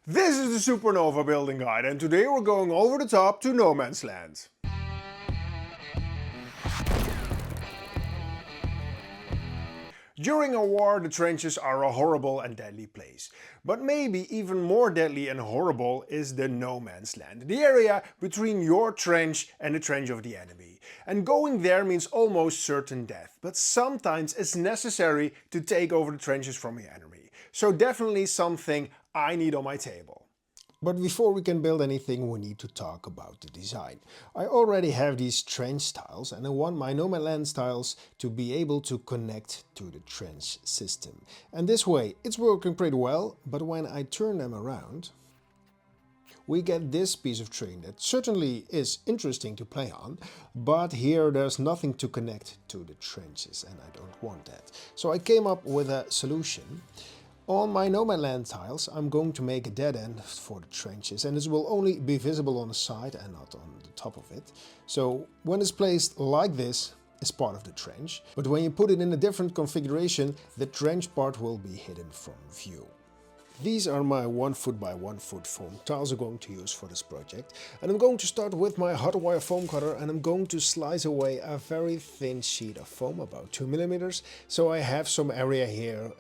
This is the Supernova Building Guide, and today we're going over the top to no man's land. During a war, the trenches are a horrible and deadly place. But maybe even more deadly and horrible is the no man's land, the area between your trench and the trench of the enemy. And going there means almost certain death, but sometimes it's necessary to take over the trenches from the enemy. So definitely something I need on my table. But before we can build anything, we need to talk about the design. I already have these trench tiles and I want my no man's land tiles to be able to connect to the trench system. And this way it's working pretty well, but when I turn them around, we get this piece of terrain that certainly is interesting to play on, but here there's nothing to connect to the trenches and I don't want that. So I came up with a solution. On my no man's land tiles I'm going to make a dead end for the trenches, and this will only be visible on the side and not on the top of it. So when it's placed like this, it's part of the trench, but when you put it in a different configuration, the trench part will be hidden from view. These are my 1 foot by 1 foot foam tiles I'm going to use for this project, and I'm going to start with my hot wire foam cutter and I'm going to slice away a very thin sheet of foam, about 2 millimeters, so I have some area here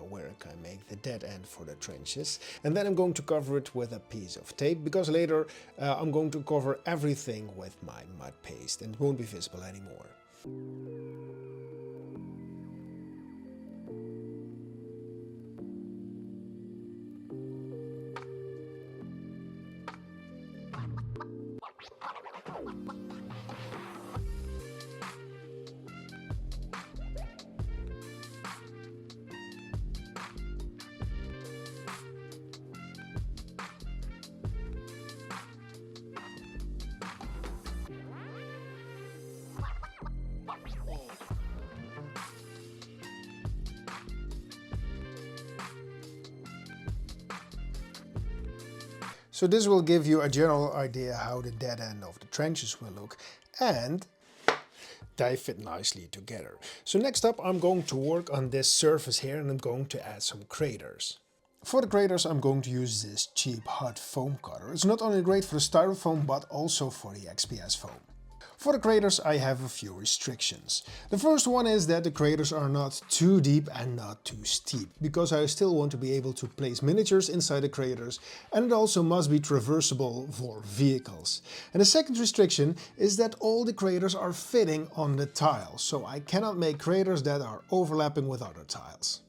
where I can make the dead end for the trenches. And then I'm going to cover it with a piece of tape, because later I'm going to cover everything with my mud paste and it won't be visible anymore. So this will give you a general idea how the dead end of the trenches will look, and they fit nicely together. So next up I'm going to work on this surface here and I'm going to add some craters. For the craters I'm going to use this cheap hot foam cutter. It's not only great for the styrofoam but also for the XPS foam. For the craters I have a few restrictions. The first one is that the craters are not too deep and not too steep, because I still want to be able to place miniatures inside the craters, and it also must be traversable for vehicles. And the second restriction is that all the craters are fitting on the tile, so I cannot make craters that are overlapping with other tiles.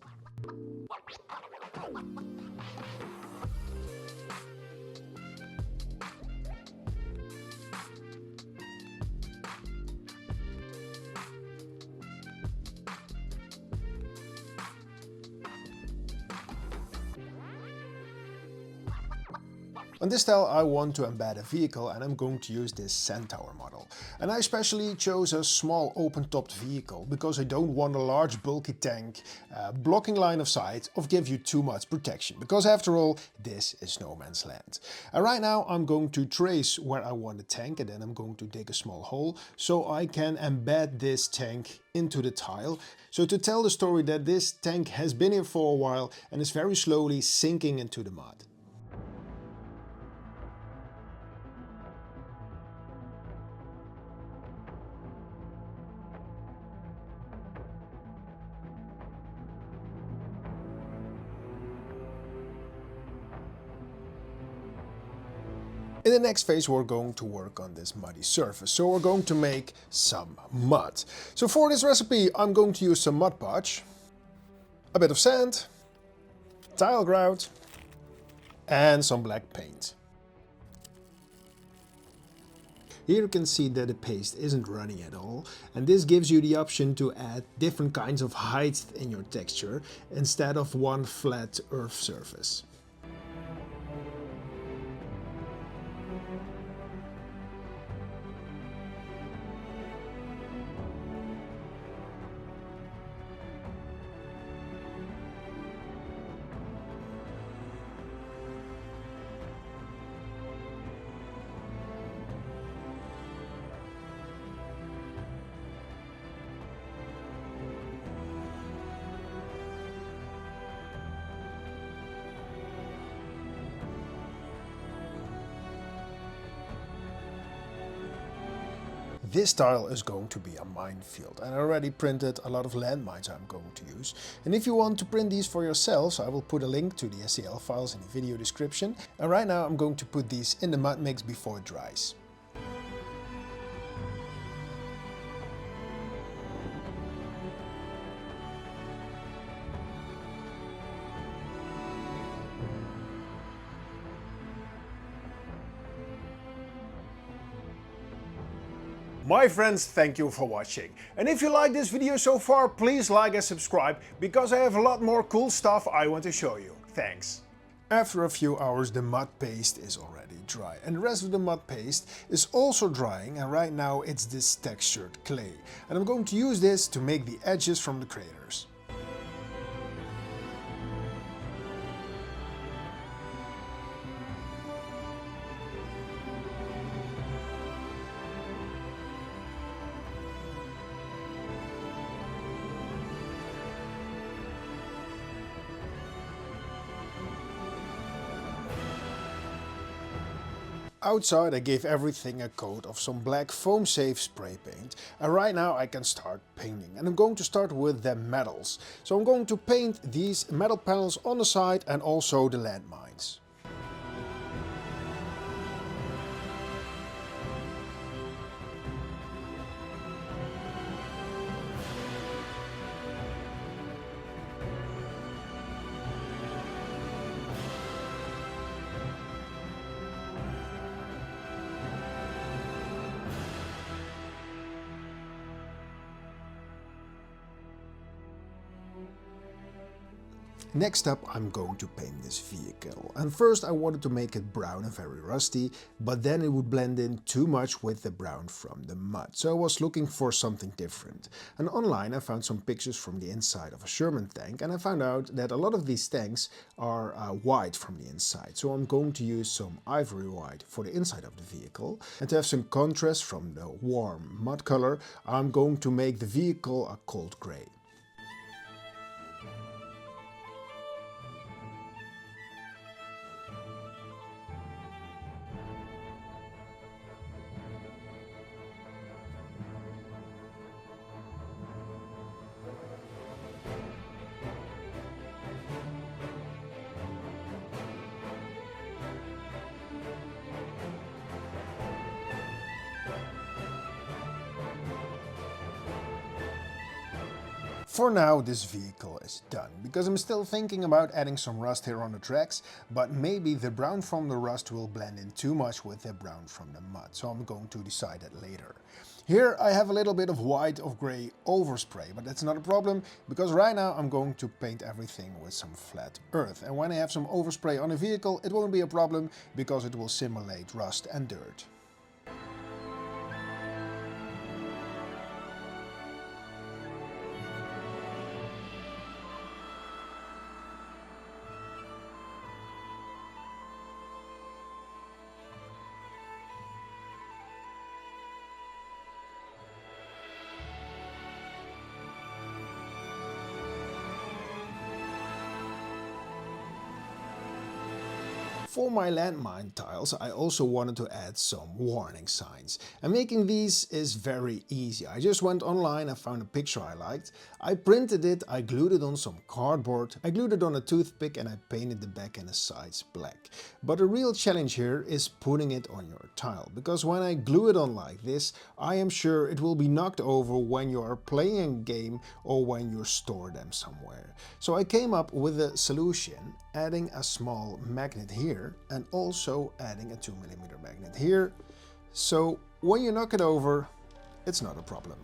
On this tile I want to embed a vehicle and I'm going to use this Centaur model. And I especially chose a small open-topped vehicle because I don't want a large bulky tank blocking line of sight or give you too much protection, because after all this is no man's land. And right now I'm going to trace where I want the tank, and then I'm going to dig a small hole so I can embed this tank into the tile. So to tell the story that this tank has been here for a while and is very slowly sinking into the mud. In the next phase we're going to work on this muddy surface, so we're going to make some mud. So for this recipe I'm going to use some mud podge, a bit of sand, tile grout and some black paint. Here you can see that the paste isn't runny at all, and this gives you the option to add different kinds of height in your texture instead of one flat earth surface. This tile is going to be a minefield, and I already printed a lot of landmines I'm going to use. And if you want to print these for yourselves, I will put a link to the STL files in the video description. And right now I'm going to put these in the mud mix before it dries. My friends, thank you for watching. And if you like this video so far, please like and subscribe, because I have a lot more cool stuff I want to show you. Thanks. After a few hours the mud paste is already dry, and the rest of the mud paste is also drying, and right now it's this textured clay. And I'm going to use this to make the edges from the craters. Outside I gave everything a coat of some black foam safe spray paint, and right now I can start painting. And I'm going to start with the metals. So I'm going to paint these metal panels on the side and also the landmines. Next up I'm going to paint this vehicle, and first I wanted to make it brown and very rusty, but then it would blend in too much with the brown from the mud, so I was looking for something different. And online I found some pictures from the inside of a Sherman tank, and I found out that a lot of these tanks are white from the inside, so I'm going to use some ivory white for the inside of the vehicle, and to have some contrast from the warm mud color I'm going to make the vehicle a cold grey. For now this vehicle is done, because I'm still thinking about adding some rust here on the tracks, but maybe the brown from the rust will blend in too much with the brown from the mud, so I'm going to decide that later. Here I have a little bit of white or grey overspray, but that's not a problem, because right now I'm going to paint everything with some flat earth, and when I have some overspray on a vehicle it won't be a problem, because it will simulate rust and dirt. For my landmine tiles I also wanted to add some warning signs, and making these is very easy. I just went online, I found a picture I liked, I printed it, I glued it on some cardboard, I glued it on a toothpick, and I painted the back and the sides black. But the real challenge here is putting it on your tile, because when I glue it on like this I am sure it will be knocked over when you are playing a game or when you store them somewhere. So I came up with a solution, adding a small magnet here and also adding a 2mm magnet here, so when you knock it over it's not a problem.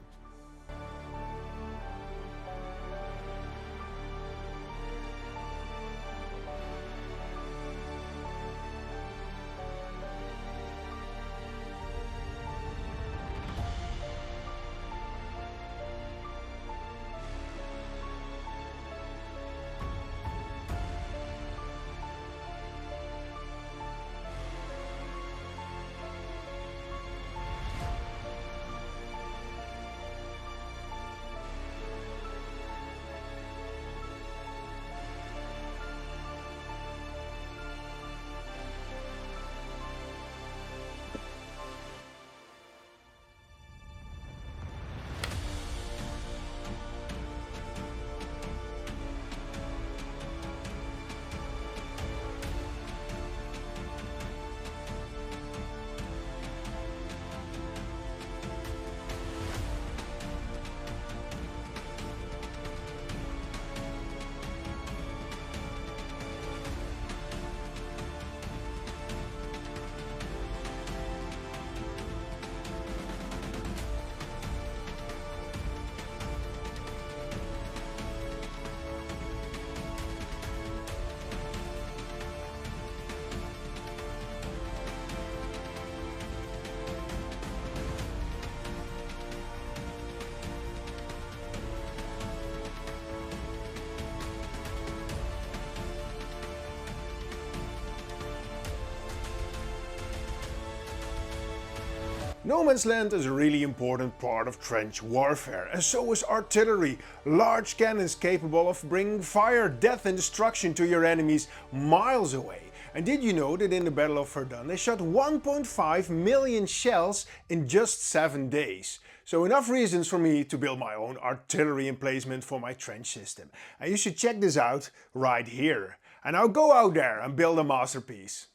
No man's land is a really important part of trench warfare, and so is artillery, large cannons capable of bringing fire, death and destruction to your enemies miles away. And did you know that in the Battle of Verdun they shot 1.5 million shells in just 7 days? So enough reasons for me to build my own artillery emplacement for my trench system. And you should check this out right here. And now go out there and build a masterpiece.